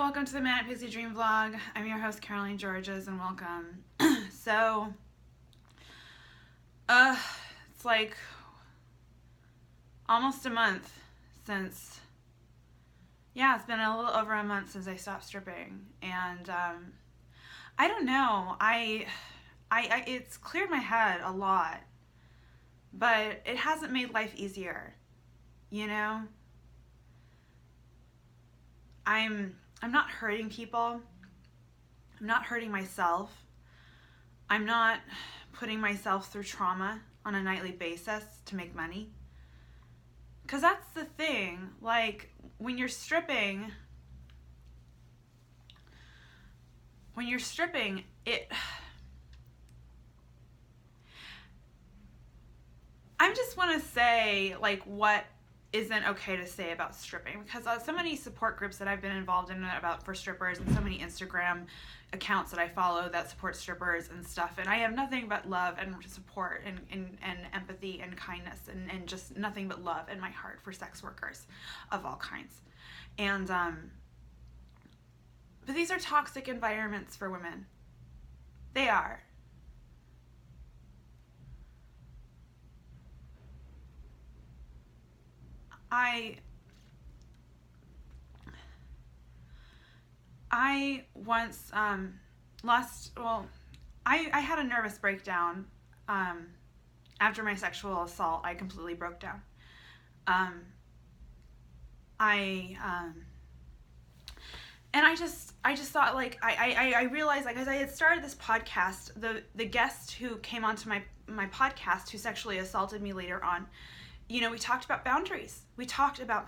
welcome to the Manic Pixie Dream Vlog. I'm your host, Caroline Georges, and welcome. It's like almost a month since, it's been a little over a month since I stopped stripping, and I don't know, it's cleared my head a lot, but it hasn't made life easier, you know? I'm not hurting people. I'm not hurting myself. I'm not putting myself through trauma on a nightly basis to make money. Because that's the thing. Like, when you're stripping, I just want to say, like, what isn't okay to say about stripping, because so many support groups that I've been involved in for strippers, and so many Instagram accounts that I follow that support strippers and stuff, and I have nothing but love and support and empathy and kindness and just nothing but love in my heart for sex workers of all kinds. And but these are toxic environments for women. They are. I once I had a nervous breakdown after my sexual assault. I completely broke down. And I just thought, like, I realized, like, as I had started this podcast, the guest who came onto my podcast who sexually assaulted me later on, you know, we talked about boundaries. We talked about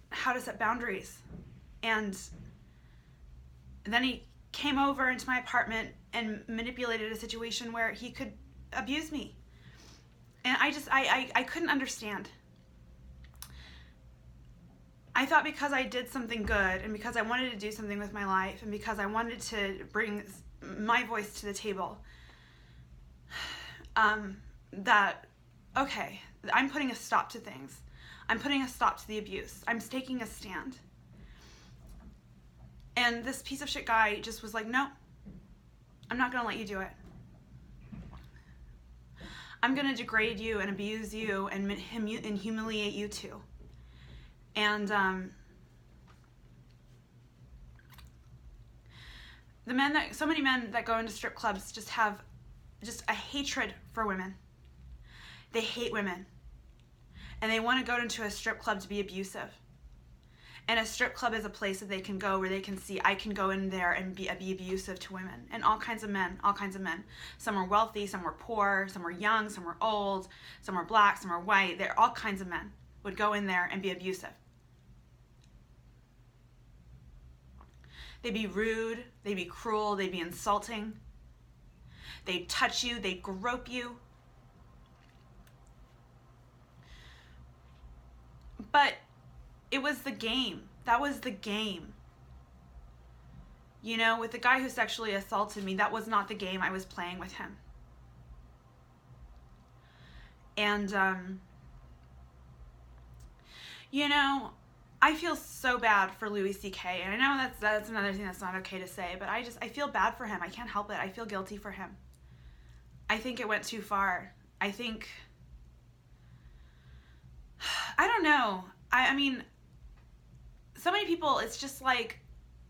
how to set boundaries. And then he came over into my apartment and manipulated a situation where he could abuse me. And I couldn't understand. I thought because I did something good, and because I wanted to do something with my life, and because I wanted to bring my voice to the table, that, okay, I'm putting a stop to things. I'm putting a stop to the abuse. I'm taking a stand. And this piece of shit guy just was like, no, I'm not going to let you do it. I'm going to degrade you and abuse you and humiliate you too. And so many men that go into strip clubs just have a hatred for women. They hate women. And they want to go into a strip club to be abusive. And a strip club is a place that they can go where they can see, I can go in there and be abusive to women. And all kinds of men. Some are wealthy, some were poor, some were young, some were old, some were black, some were white. All kinds of men would go in there and be abusive. They'd be rude, they'd be cruel, they'd be insulting. They'd touch you, they'd grope you. But it was the game. That was the game. You know, with the guy who sexually assaulted me, that was not the game I was playing with him. And, you know, I feel so bad for Louis C.K. And I know that's another thing that's not okay to say, but I feel bad for him. I can't help it. I feel guilty for him. I think it went too far. I don't know. I mean, so many people, it's just like,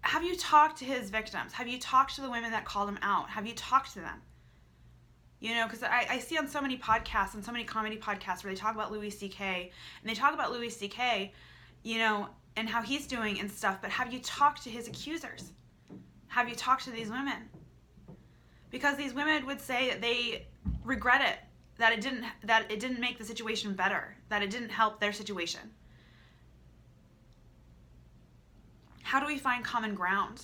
have you talked to his victims? Have you talked to the women that called him out? Have you talked to them? You know, because I see on so many podcasts, on so many comedy podcasts where they talk about Louis C.K. and they talk about Louis C.K., you know, and how he's doing and stuff, but have you talked to his accusers? Have you talked to these women? Because these women would say that they regret it, that it didn't make the situation better, that it didn't help their situation. How do we find common ground?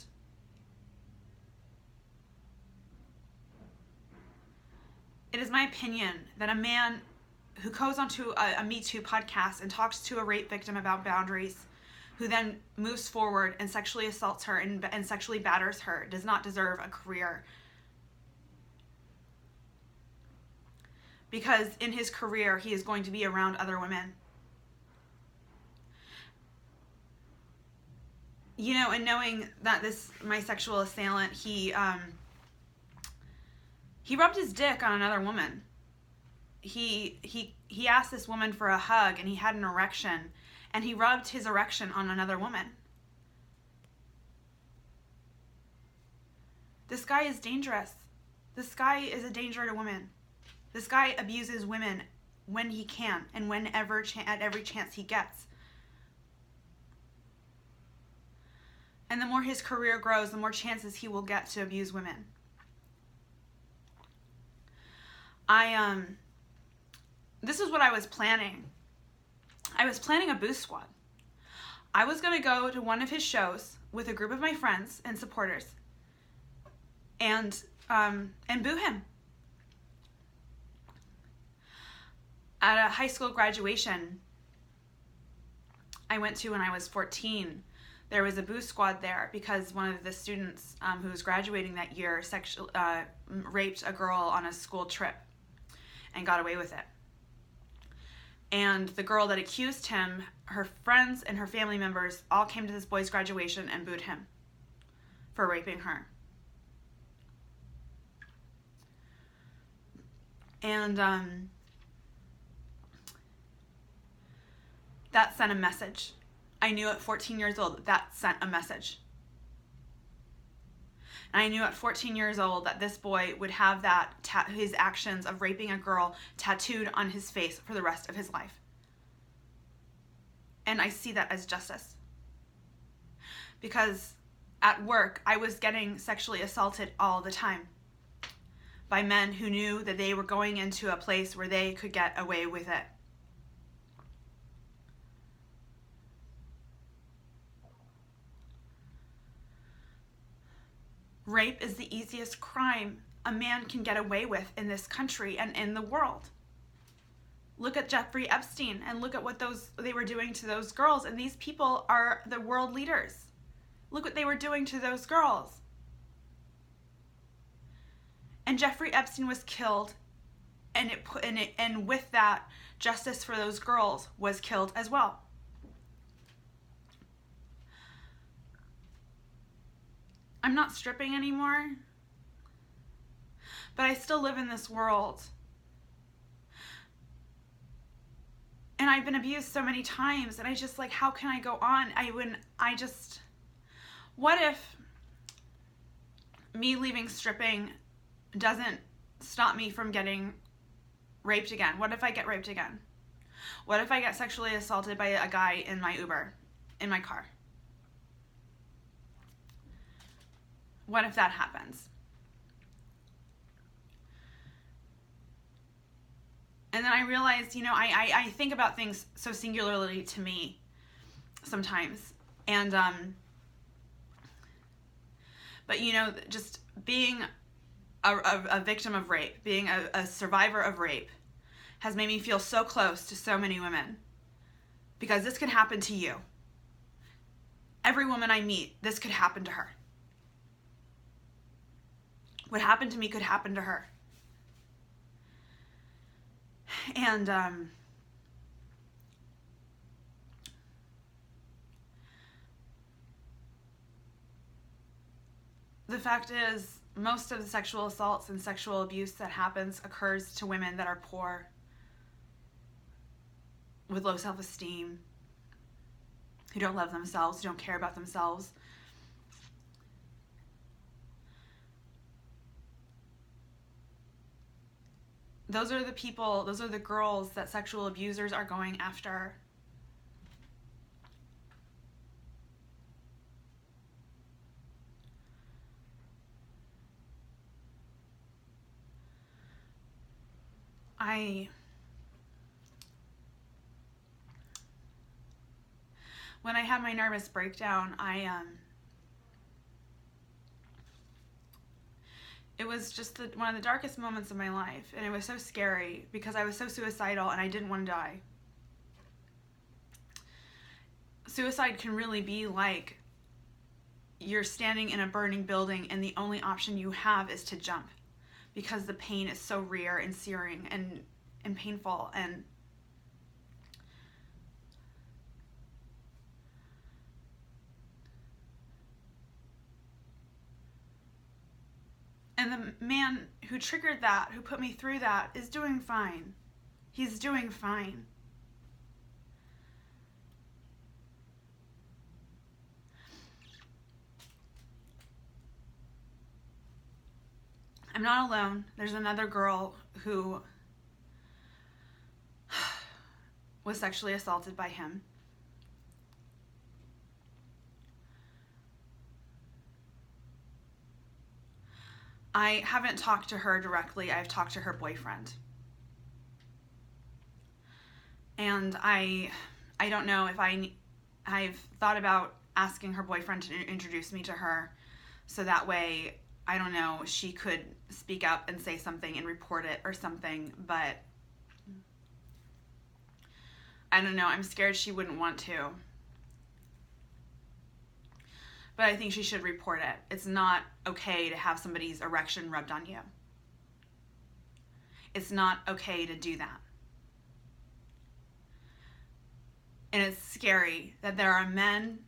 It is my opinion that a man who goes onto a Me Too podcast and talks to a rape victim about boundaries, who then moves forward and sexually assaults her and sexually batters her, does not deserve a career. Because in his career, he is going to be around other women. And knowing that my sexual assailant, he rubbed his dick on another woman. He asked this woman for a hug, and he had an erection, and he rubbed his erection on another woman. This guy is dangerous. This guy is a danger to women. This guy abuses women when he can and at every chance he gets. And the more his career grows, the more chances he will get to abuse women. This is what I was planning. I was planning a boost squad. I was going to go to one of his shows with a group of my friends and supporters and boo him. At a high school graduation I went to when I was 14, there was a boost squad there because one of the students who was graduating that year raped a girl on a school trip and got away with it. And the girl that accused him, her friends and her family members all came to this boy's graduation and booed him for raping her. And that sent a message. I knew at 14 years old that sent a message. And I knew at 14 years old that this boy would have his actions of raping a girl tattooed on his face for the rest of his life. And I see that as justice. Because at work, I was getting sexually assaulted all the time by men who knew that they were going into a place where they could get away with it. Rape is the easiest crime a man can get away with in this country and in the world. Look at Jeffrey Epstein and look at what they were doing to those girls, and these people are the world leaders. Look what they were doing to those girls. And Jeffrey Epstein was killed, and with that, justice for those girls was killed as well. I'm not stripping anymore, but I still live in this world. And I've been abused so many times, and I just how can I go on? What if me leaving stripping doesn't stop me from getting raped again? What if I get raped again? What if I get sexually assaulted by a guy in my Uber, in my car? What if that happens? And then I realized, I think about things so singularly to me sometimes. And, but just being a victim of rape, being a survivor of rape has made me feel so close to so many women. Because this could happen to you. Every woman I meet, this could happen to her. What happened to me could happen to her. And the fact is, most of the sexual assaults and sexual abuse that happens occurs to women that are poor, with low self-esteem, who don't love themselves, who don't care about themselves. Those are the girls that sexual abusers are going after. When I had my nervous breakdown, it was just one of the darkest moments of my life, and it was so scary because I was so suicidal and I didn't want to die. Suicide can really be like you're standing in a burning building and the only option you have is to jump because the pain is so real and searing and painful. And And the man who triggered that, who put me through that, is doing fine. He's doing fine. I'm not alone. There's another girl who was sexually assaulted by him. I haven't talked to her directly. I've talked to her boyfriend. And I don't know if I've thought about asking her boyfriend to introduce me to her, so that way, I don't know, she could speak up and say something and report it or something, but I don't know. I'm scared she wouldn't want to. But I think she should report it. It's not okay to have somebody's erection rubbed on you. It's not okay to do that. And it's scary that there are men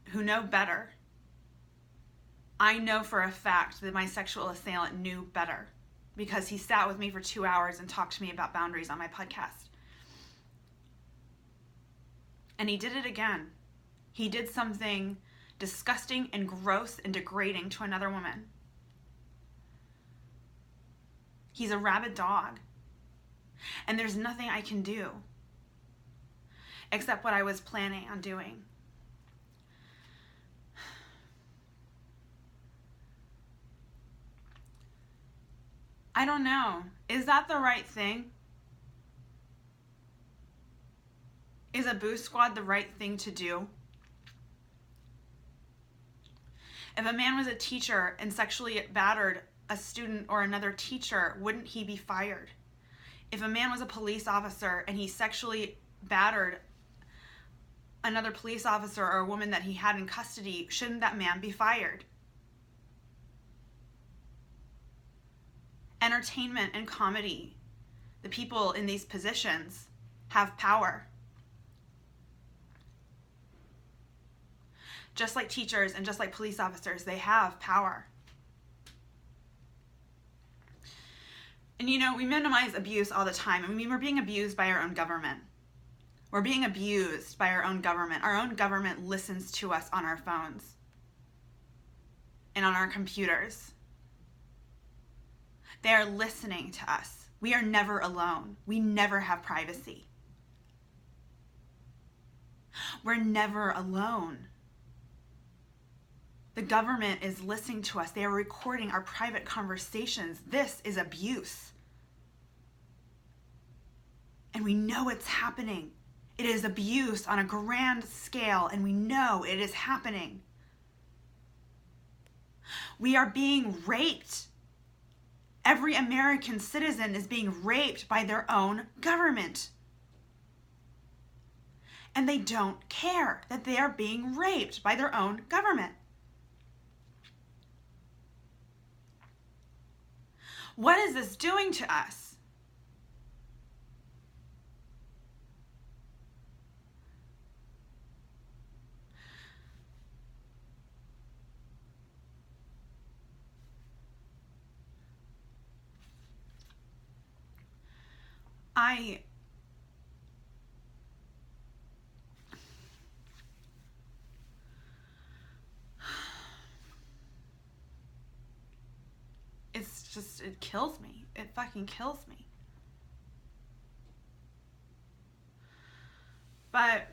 who know better. I know for a fact that my sexual assailant knew better because he sat with me for 2 hours and talked to me about boundaries on my podcast. And he did it again. He did something disgusting and gross and degrading to another woman. He's a rabid dog. And there's nothing I can do except what I was planning on doing. I don't know. Is that the right thing? Is a boo squad the right thing to do? If a man was a teacher and sexually battered a student or another teacher, wouldn't he be fired? If a man was a police officer and he sexually battered another police officer or a woman that he had in custody, shouldn't that man be fired? Entertainment and comedy, the people in these positions have power. Just like teachers and just like police officers, they have power. And you know, we minimize abuse all the time. I mean, we're being abused by our own government. We're being abused by our own government. Our own government listens to us on our phones and on our computers. They are listening to us. We are never alone. We never have privacy. We're never alone. The government is listening to us. They are recording our private conversations. This is abuse. And we know it's happening. It is abuse on a grand scale, and we know it is happening. We are being raped. Every American citizen is being raped by their own government. And they don't care that they are being raped by their own government. What is this doing to us? It kills me. It fucking kills me. But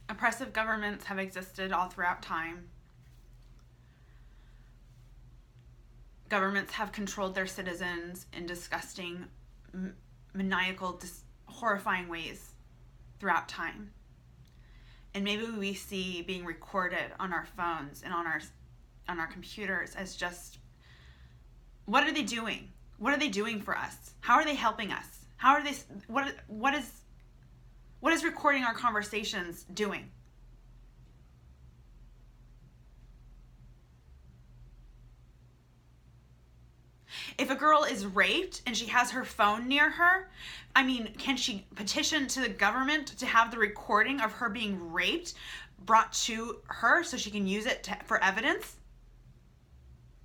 oppressive governments have existed all throughout time. Governments have controlled their citizens in disgusting, maniacal, horrifying ways throughout time. And maybe we see being recorded on our phones and on our computers as just, what are they doing? What are they doing for us? How are they helping us? How are they, what is recording our conversations doing? If a girl is raped and she has her phone near her, I mean, can she petition to the government to have the recording of her being raped brought to her so she can use it for evidence?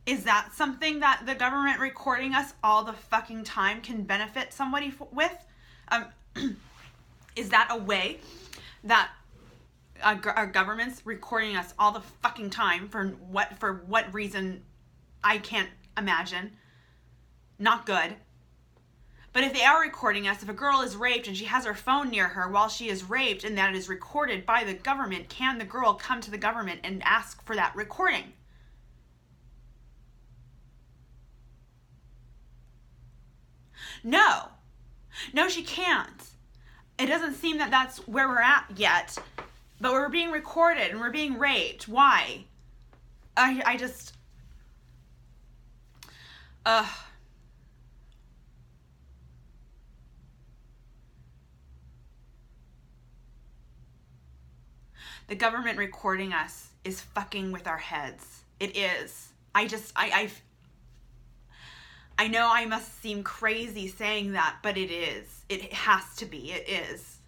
Is that something that the government recording us all the fucking time can benefit somebody with? Is that a way that our government's recording us all the fucking time for what reason? I can't imagine. Not good. But if they are recording us, if a girl is raped and she has her phone near her while she is raped and that is recorded by the government, can the girl come to the government and ask for that recording? No. No, she can't. It doesn't seem that that's where we're at yet. But we're being recorded and we're being raped. Why? I just... The government recording us is fucking with our heads. It is. I know I must seem crazy saying that, but it is. It has to be. It is.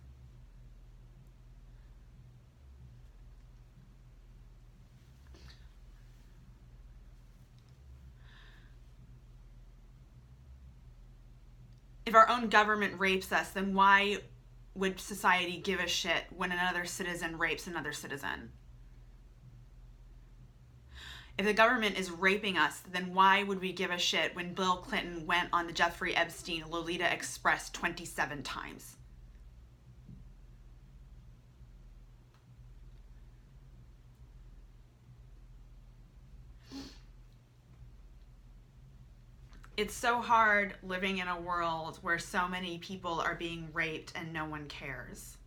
If our own government rapes us, then why would society give a shit when another citizen rapes another citizen? If the government is raping us, then why would we give a shit when Bill Clinton went on the Jeffrey Epstein Lolita Express 27 times? It's so hard living in a world where so many people are being raped and no one cares.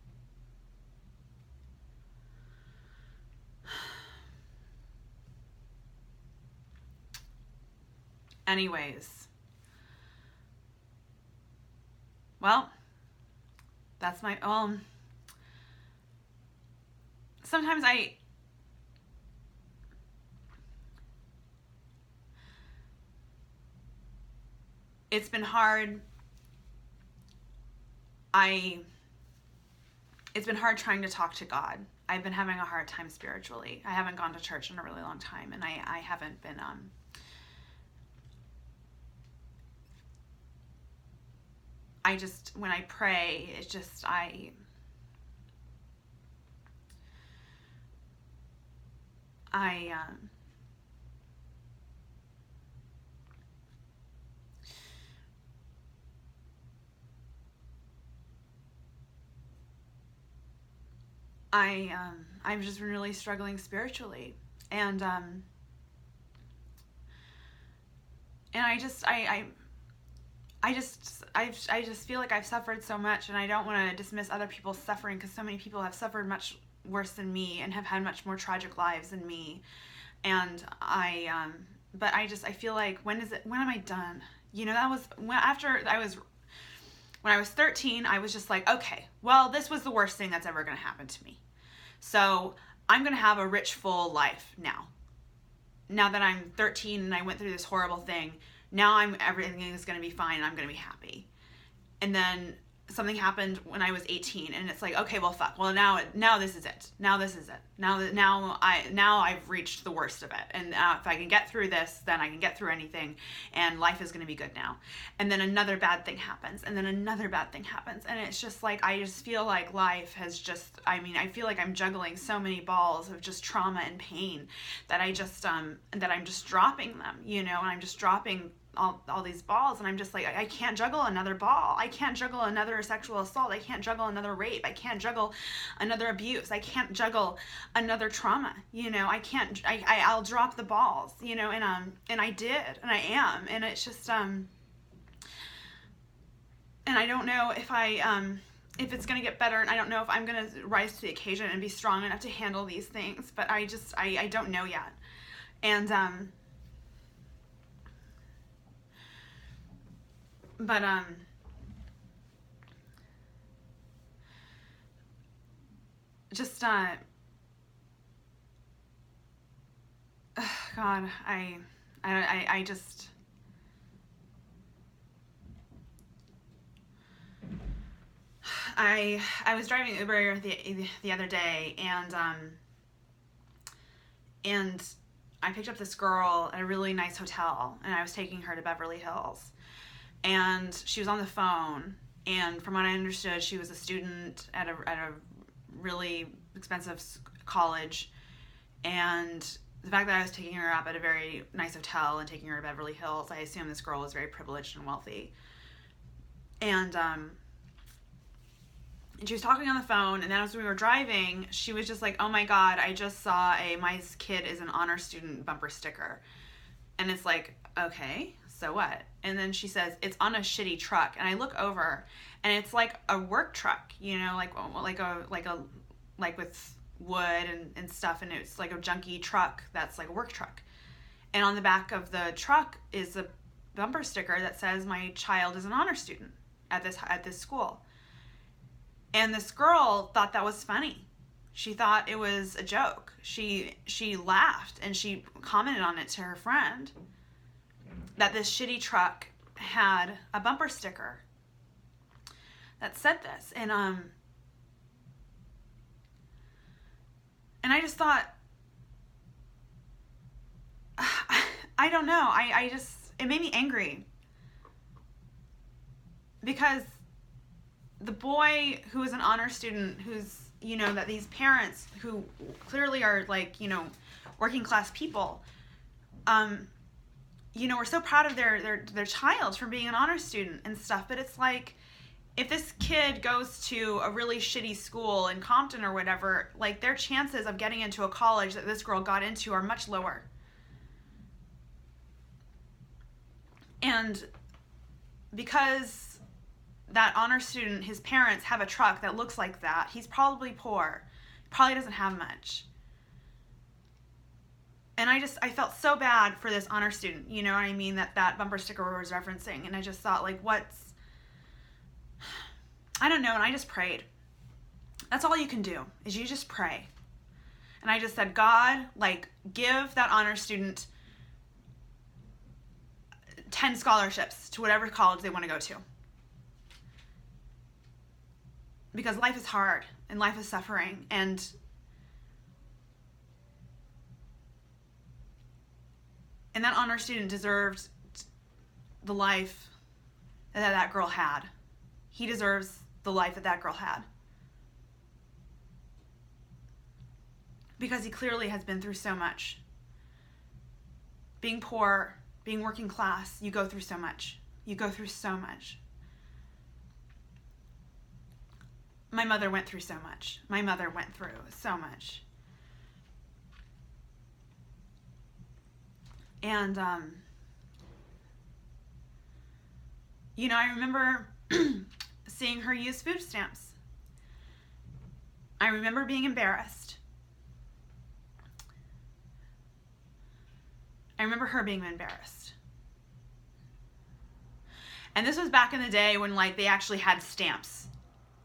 Anyways. Well, that's my... sometimes it's been hard. It's been hard trying to talk to God. I've been having a hard time spiritually. I haven't gone to church in a really long time, and I haven't been I just, when I pray, it's just I've just been really struggling spiritually, and I just feel like I've suffered so much, and I don't want to dismiss other people's suffering, because so many people have suffered much worse than me and have had much more tragic lives than me, and but I feel like when am I done? You know, that was when I was 13, I was just like, okay, well, this was the worst thing that's ever going to happen to me. So I'm going to have a rich, full life now. Now that I'm 13 and I went through this horrible thing, now everything is going to be fine and I'm going to be happy. And then something happened when I was 18, and it's like, okay, well, fuck. Well, now this is it. Now this is it. Now I've reached the worst of it. And if I can get through this, then I can get through anything, and life is going to be good now. And then another bad thing happens, and then another bad thing happens, and it's just like, I just feel like life has just, I feel like I'm juggling so many balls of just trauma and pain that I'm just dropping them, you know, and I'm just dropping all these balls, and I'm just like, I can't juggle another ball. I can't juggle another sexual assault. I can't juggle another rape. I can't juggle another abuse. I can't juggle another trauma. You know, I'll drop the balls, you know, and I did, and I am, and it's just, and I don't know if if it's going to get better, and I don't know if I'm going to rise to the occasion and be strong enough to handle these things, but I don't know yet. And, but just God, I just, I was driving Uber the other day, and I picked up this girl at a really nice hotel, and I was taking her to Beverly Hills. And she was on the phone, and from what I understood, she was a student at a really expensive college. And the fact that I was taking her up at a very nice hotel and taking her to Beverly Hills, I assume this girl was very privileged and wealthy. And she was talking on the phone, and then as we were driving, she was just like, oh my God, I just saw my kid is an honor student bumper sticker. And it's like, okay, so what? And then she says, it's on a shitty truck. And I look over, and it's like a work truck, you know, like with wood and stuff, and it's like a junky truck that's like a work truck. And on the back of the truck is a bumper sticker that says my child is an honor student at this school. And this girl thought that was funny. She thought it was a joke. She laughed, and she commented on it to her friend that this shitty truck had a bumper sticker that said this. And I just thought, I don't know. It made me angry. Because the boy who is an honor student, who's, you know, that these parents who clearly are like, you know, working class people, you know, we're so proud of their child for being an honor student and stuff. But it's like, if this kid goes to a really shitty school in Compton or whatever, like their chances of getting into a college that this girl got into are much lower. And because that honor student, his parents have a truck that looks like that, he's probably poor. He probably doesn't have much. And I felt so bad for this honor student, you know what I mean, that bumper sticker was referencing. And I just thought, like, I don't know, and I just prayed. That's all you can do, is you just pray. And I just said, God, like, give that honor student 10 scholarships to whatever college they want to go to. Because life is hard, and life is suffering, and that honor student deserved the life that girl had. He deserves the life that girl had. Because he clearly has been through so much. Being poor, being working class, you go through so much. You go through so much. My mother went through so much. My mother went through so much. And, you know, I remember seeing her use food stamps. I remember being embarrassed. I remember her being embarrassed. And this was back in the day when, like, they actually had stamps,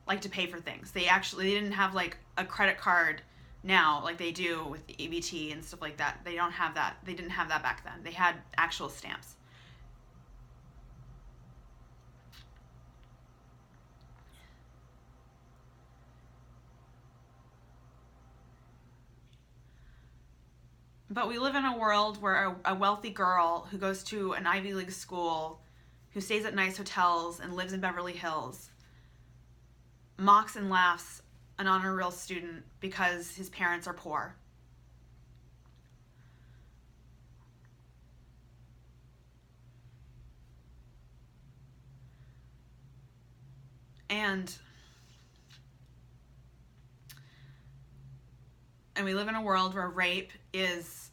like, to pay for things. They didn't have, like, a credit card now, like they do with the EBT and stuff like that. They don't have that. They didn't have that back then. They had actual stamps. But we live in a world where a wealthy girl who goes to an Ivy League school, who stays at nice hotels and lives in Beverly Hills, mocks and laughs an honor roll student because his parents are poor. And we live in a world where rape is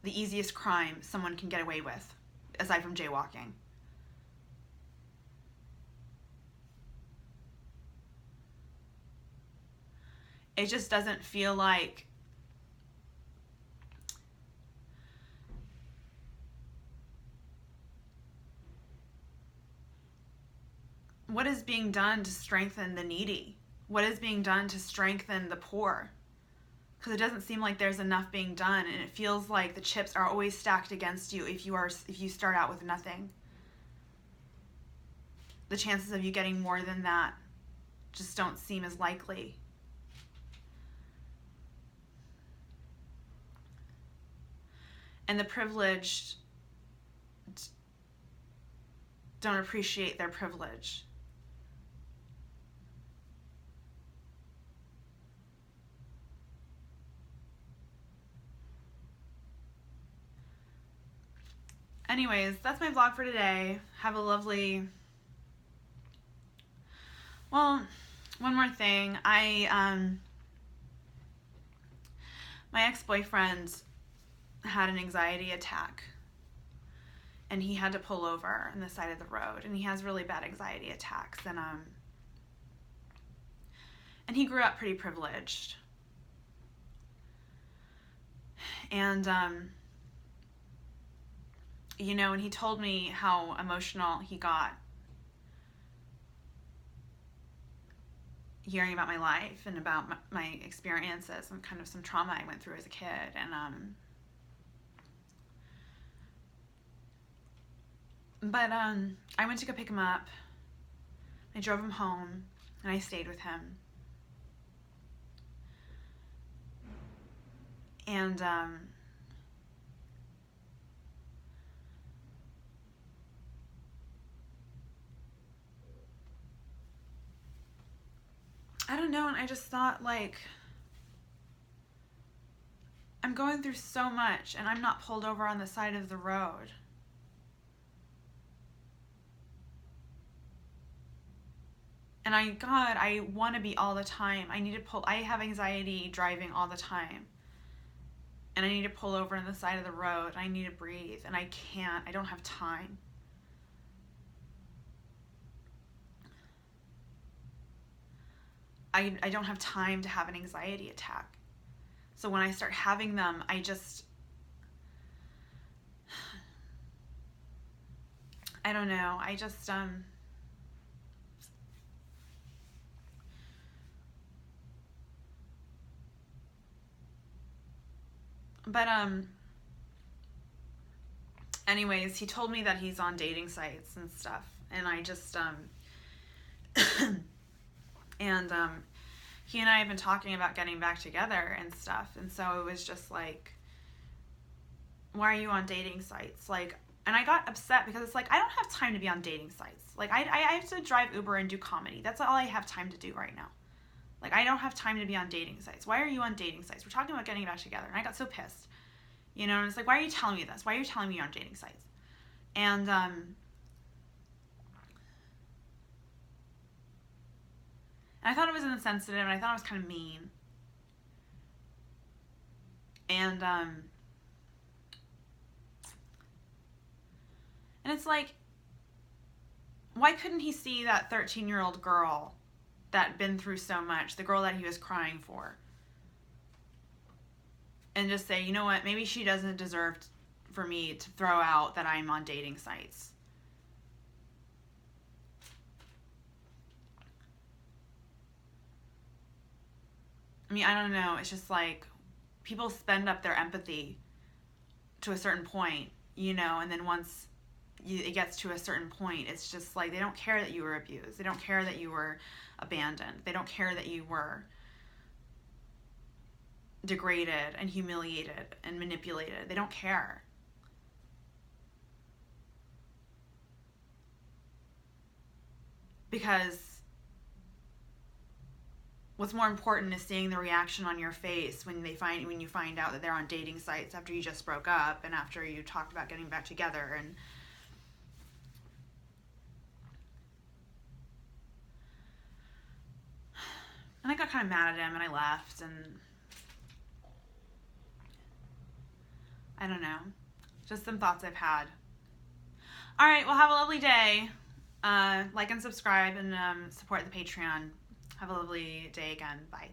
the easiest crime someone can get away with, aside from jaywalking. It just doesn't feel like what is being done to strengthen the needy? What is being done to strengthen the poor? Because it doesn't seem like there's enough being done, and it feels like the chips are always stacked against you if you start out with nothing. The chances of you getting more than that just don't seem as likely. and the privileged don't appreciate their privilege. Anyways, that's my vlog for today. Have a lovely... Well, one more thing. My ex-boyfriend had an anxiety attack, and he had to pull over on the side of the road, and he has really bad anxiety attacks, and he grew up pretty privileged. And you know, and he told me how emotional he got hearing about my life and about my experiences and kind of some trauma I went through as a kid. And I went to go pick him up. I drove him home, and I stayed with him. And I don't know, and I just thought, like, I'm going through so much, and I'm not pulled over on the side of the road. And I want to be all the time. I have anxiety driving all the time. And I need to pull over on the side of the road. I need to breathe, and I can't. I don't have time. I don't have time to have an anxiety attack. So when I start having them, I don't know. But anyways, he told me that he's on dating sites and stuff, and I just and he and I have been talking about getting back together and stuff, and so it was just like, why are you on dating sites? Like, and I got upset because it's like, I don't have time to be on dating sites. Like, I have to drive Uber and do comedy. That's all I have time to do right now. Like, I don't have time to be on dating sites. Why are you on dating sites? We're talking about getting back together. And I got so pissed. You know, and it's like, why are you telling me this? Why are you telling me you're on dating sites? And I thought it was insensitive, and I thought it was kind of mean. And it's like, why couldn't he see that 13-year-old girl that been through so much, the girl that he was crying for, and just say, you know what, maybe she doesn't deserve for me to throw out that I'm on dating sites. I mean, I don't know. It's just like, people spend up their empathy to a certain point, you know, and then once it gets to a certain point, it's just like, they don't care that you were abused. They don't care that you were abandoned. They don't care that you were degraded and humiliated and manipulated. They don't care. Because what's more important is seeing the reaction on your face when you find out that they're on dating sites after you just broke up and after you talked about getting back together. And I got kind of mad at him, and I left, and I don't know. Just some thoughts I've had. All right, well, have a lovely day. Like and subscribe, and support the Patreon. Have a lovely day again. Bye.